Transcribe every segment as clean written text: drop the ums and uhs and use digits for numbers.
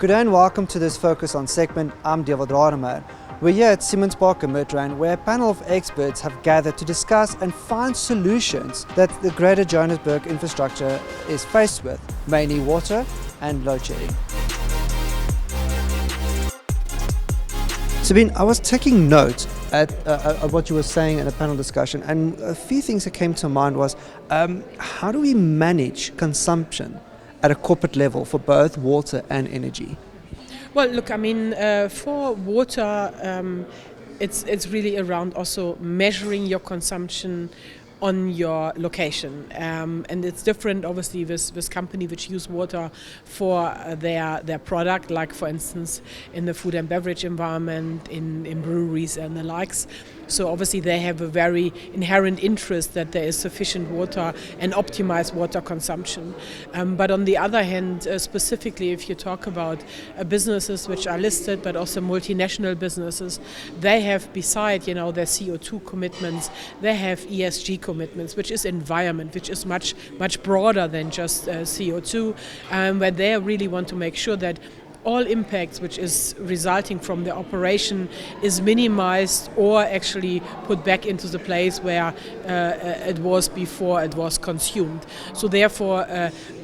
Good day and welcome to this Focus on segment. I'm derived. We're here at Bankable Projects, where a panel of experts have gathered to discuss and find solutions that the greater Johannesburg infrastructure is faced with, mainly water and load shedding. Sabine, I was taking note at what you were saying in a panel discussion, and a few things that came to mind was how do we manage consumption at a corporate level for both water and energy? Well, look, for water, it's really around also measuring your consumption on your location, and it's different obviously with company which use water for their product, like for instance in the food and beverage environment, in breweries and the likes. So obviously they have a very inherent interest that there is sufficient water and optimized water consumption. But on the other hand, specifically if you talk about businesses which are listed, but also multinational businesses, they have beside their CO2 commitments, they have ESG commitments, which is environment, which is much broader than just CO2, where they really want to make sure that all impacts which is resulting from the operation is minimized or actually put back into the place where it was before it was consumed. So therefore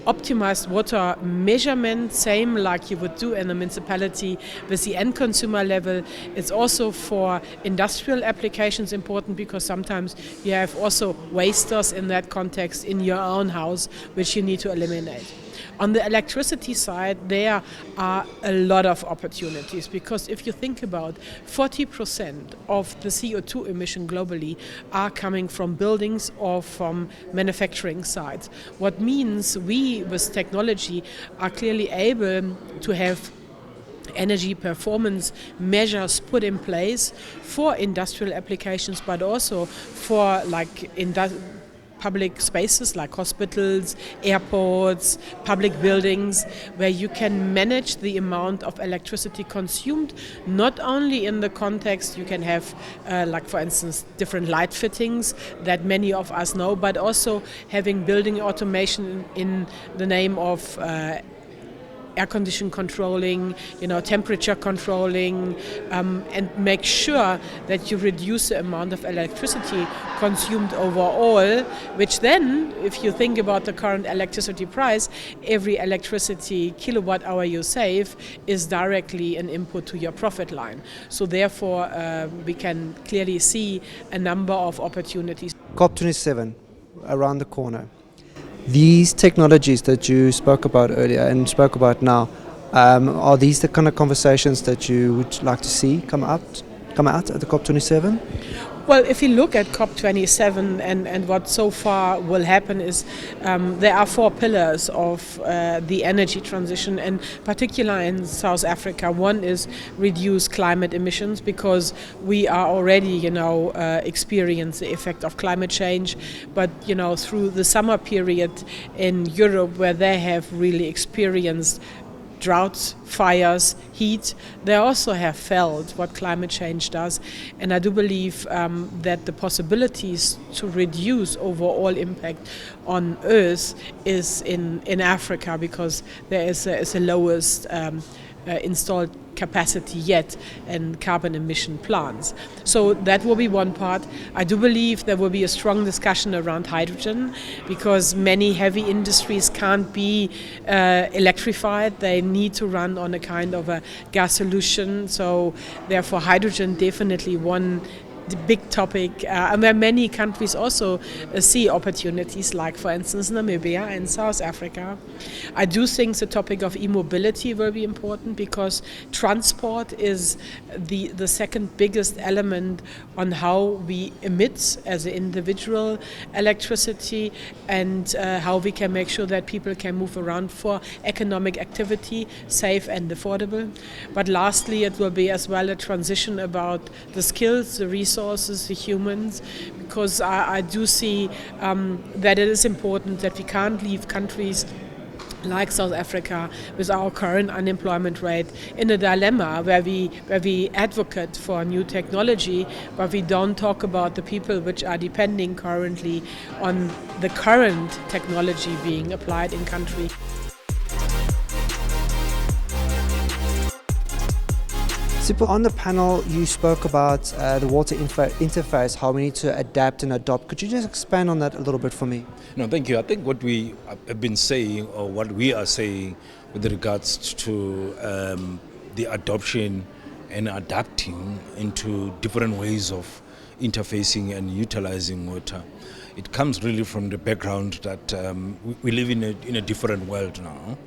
optimized water measurement, same like you would do in a municipality with the end consumer level. It's also for industrial applications important because sometimes you have also wasters in that context in your own house which you need to eliminate. On the electricity side, there are a lot of opportunities because if you think about 40% of the CO2 emission globally are coming from buildings or from manufacturing sites. What means we, with technology, are clearly able to have energy performance measures put in place for industrial applications, but also for public spaces like hospitals, airports, public buildings, where you can manage the amount of electricity consumed, not only in the context you can have, for instance, different light fittings that many of us know, but also having building automation in the name of air condition controlling, temperature controlling, and make sure that you reduce the amount of electricity consumed overall, which then, if you think about the current electricity price, every electricity kilowatt hour you save is directly an input to your profit line. So therefore, we can clearly see a number of opportunities. COP27, around the corner. These technologies that you spoke about earlier and spoke about now, are these the kind of conversations that you would like to see come out at the COP27? Well, if you look at COP27 and what so far will happen is there are 4 pillars of the energy transition, and particularly in South Africa. One is reduce climate emissions because we are already, experience the effect of climate change. But, through the summer period in Europe where they have really experienced droughts, fires, heat, they also have felt what climate change does. And I do believe that the possibilities to reduce overall impact on Earth is in Africa because there is a lowest installed capacity yet in carbon emission plants. So that will be one part. I do believe there will be a strong discussion around hydrogen because many heavy industries can't be electrified. They need to run on a kind of a gas solution. So therefore hydrogen definitely one the big topic, and where many countries also see opportunities, like for instance Namibia and South Africa. I do think the topic of e-mobility will be important because transport is the second biggest element on how we emit as an individual electricity and how we can make sure that people can move around for economic activity, safe and affordable. But lastly, it will be as well a transition about the skills, the resources, the humans, because I do see that it is important that we can't leave countries like South Africa with our current unemployment rate in a dilemma where we advocate for new technology, but we don't talk about the people which are depending currently on the current technology being applied in country. Sipho, on the panel you spoke about the water interface, how we need to adapt and adopt. Could you just expand on that a little bit for me? No, thank you. I think what we have been saying, or what we are saying with regards to the adoption and adapting into different ways of interfacing and utilizing water, it comes really from the background that we live in a different world now.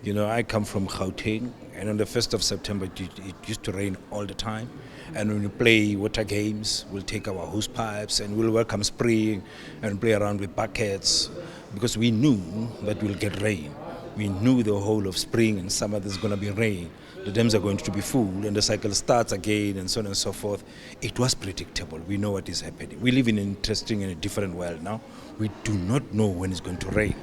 You know, I come from Gauteng, and on the 1st of September it used to rain all the time. And when we play water games, we'll take our hose pipes and we'll welcome spring and play around with buckets, because we knew that we'll get rain. We knew the whole of spring and summer there's going to be rain. The dams are going to be full and the cycle starts again and so on and so forth. It was predictable. We know what is happening. We live in an interesting and a different world now. We do not know when it's going to rain.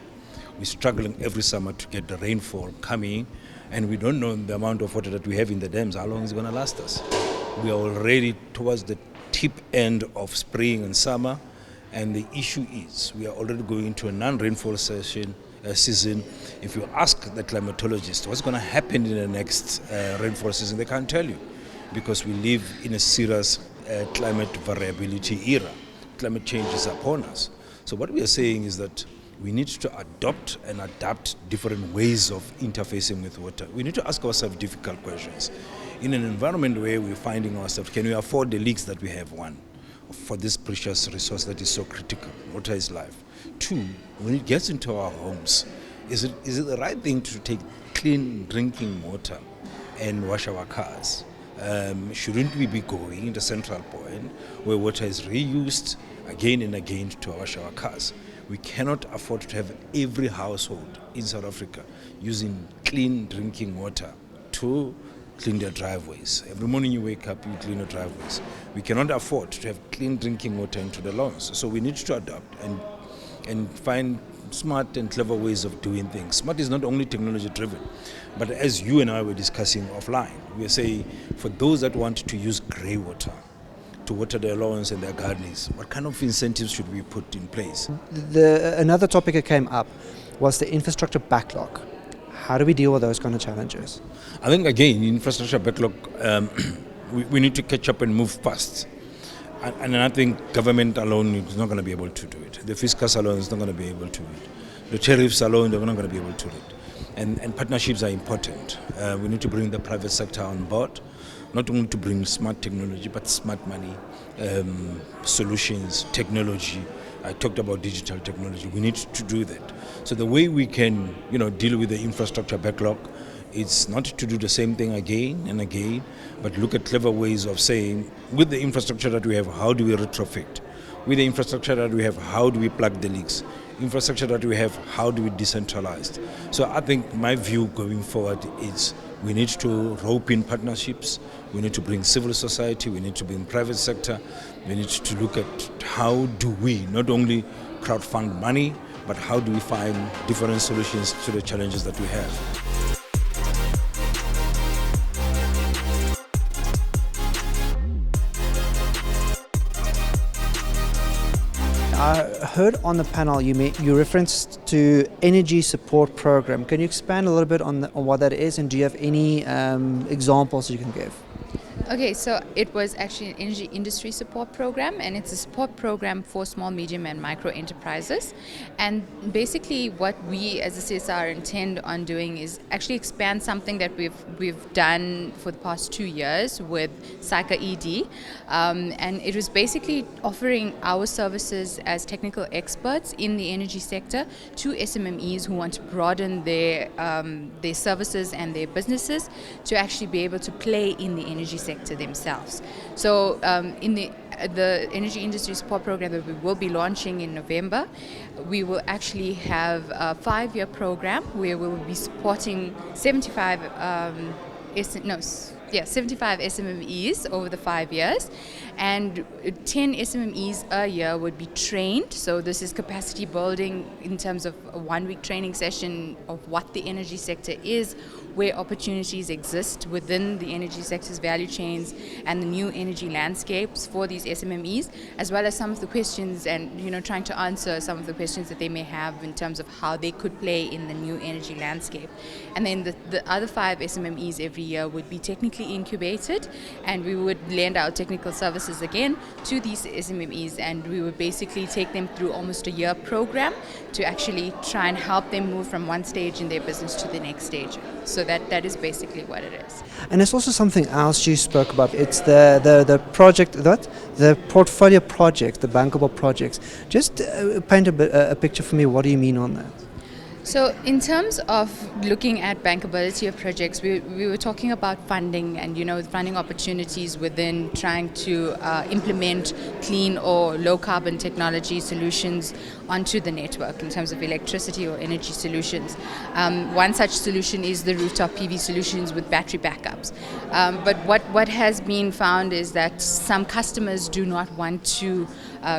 We're struggling every summer to get the rainfall coming, and we don't know the amount of water that we have in the dams, how long it's going to last us. We are already towards the tip end of spring and summer, and the issue is we are already going into a non-rainfall season. If you ask the climatologist what's going to happen in the next rainfall season, they can't tell you, because we live in a serious climate variability era. Climate change is upon us. So what we are saying is that we need to adopt and adapt different ways of interfacing with water. We need to ask ourselves difficult questions. In an environment where we're finding ourselves, can we afford the leaks that we have? One, for this precious resource that is so critical. Water is life. Two, when it gets into our homes, is it the right thing to take clean drinking water and wash our cars? Shouldn't we be going to central point where water is reused again and again to wash our cars? We cannot afford to have every household in South Africa using clean drinking water to clean their driveways. Every morning you wake up, you clean your driveways. We cannot afford to have clean drinking water into the lawns. So we need to adapt and find smart and clever ways of doing things. Smart is not only technology driven, but as you and I were discussing offline, we are saying for those that want to use grey water to water their lawns and their gardens, what kind of incentives should we put in place? Another topic that came up was the infrastructure backlog. How do we deal with those kind of challenges? I think, again, infrastructure backlog, we need to catch up and move fast. And I think government alone is not going to be able to do it. The fiscus alone is not going to be able to do it. The tariffs alone, they're not going to be able to do it. And partnerships are important. We need to bring the private sector on board, not only to bring smart technology, but smart money, solutions, technology. I talked about digital technology. We need to do that. So the way we can, deal with the infrastructure backlog, it's not to do the same thing again and again, but look at clever ways of saying, with the infrastructure that we have, how do we retrofit? With the infrastructure that we have, how do we plug the leaks? Infrastructure that we have, how do we decentralize? So I think my view going forward is we need to rope in partnerships, we need to bring civil society, we need to bring private sector, we need to look at how do we not only crowdfund money, but how do we find different solutions to the challenges that we have. I heard on the panel you referenced to energy support program. Can you expand a little bit on what that is, and do you have any examples you can give? Okay, so it was actually an energy industry support program, and it's a support program for small, medium and micro enterprises. And basically what we as a CSR intend on doing is actually expand something that we've done for the past 2 years with Psycha ED. And it was basically offering our services as technical experts in the energy sector to SMMEs who want to broaden their services and their businesses to actually be able to play in the energy sector themselves. So in the energy industry support program that we will be launching in November, we will actually have a 5-year program where we will be supporting 75 SMMEs over the 5 years, and 10 SMMEs a year would be trained. So this is capacity building in terms of a 1-week training session of what the energy sector is, where opportunities exist within the energy sector's value chains and the new energy landscapes for these SMMEs, as well as some of the questions and trying to answer some of the questions that they may have in terms of how they could play in the new energy landscape. And then the other 5 SMMEs every year would be technically incubated, and we would lend our technical services again to these SMMEs, and we would basically take them through almost a year program to actually try and help them move from one stage in their business to the next stage. So that is basically what it is. And there's also something else you spoke about. It's the project, the portfolio project, the bankable projects. Just paint a picture for me. What do you mean on that? So in terms of looking at bankability of projects, we were talking about funding and funding opportunities within trying to implement clean or low carbon technology solutions onto the network in terms of electricity or energy solutions. One such solution is the rooftop PV solutions with battery backups. But what has been found is that some customers do not want to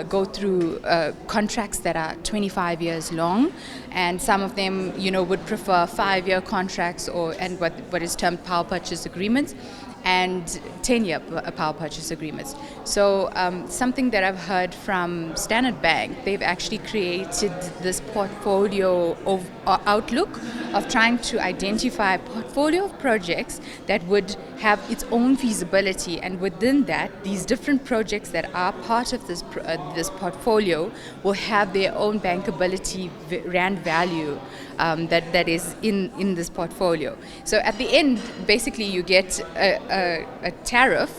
go through contracts that are 25 years long, and some of them would prefer 5-year contracts and what is termed power purchase agreements and 10-year power purchase agreements. So something that I've heard from Standard Bank, they've actually created this portfolio of outlook of trying to identify a portfolio of projects that would have its own feasibility, and within that, these different projects that are part of this portfolio will have their own bankability rand value that is in this portfolio. So at the end, basically, you get a tariff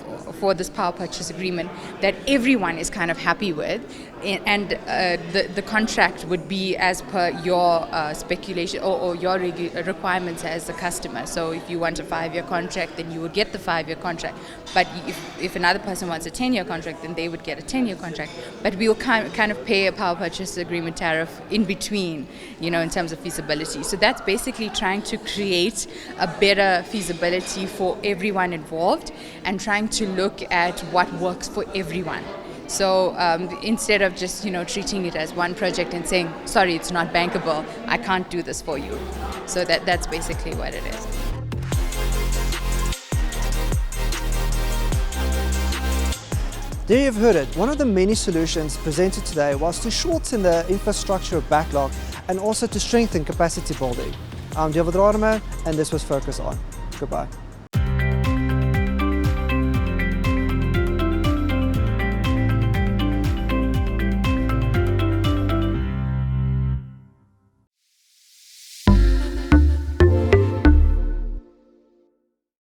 for this power purchase agreement that everyone is kind of happy with, and the contract would be as per your speculation or your requirements as a customer. So if you want a 5-year contract, then you would get the 5-year contract. But if another person wants a 10-year contract, then they would get a 10-year contract. But we will kind of pay a power purchase agreement tariff in between, in terms of feasibility. So that's basically trying to create a better feasibility for everyone involved and trying to look at what works for everyone. So instead of just treating it as one project and saying, sorry, it's not bankable, I can't do this for you. So that's basically what it is. There you've heard it. One of the many solutions presented today was to shorten the infrastructure backlog and also to strengthen capacity building. I'm Joburg, and this was Focus On. Goodbye.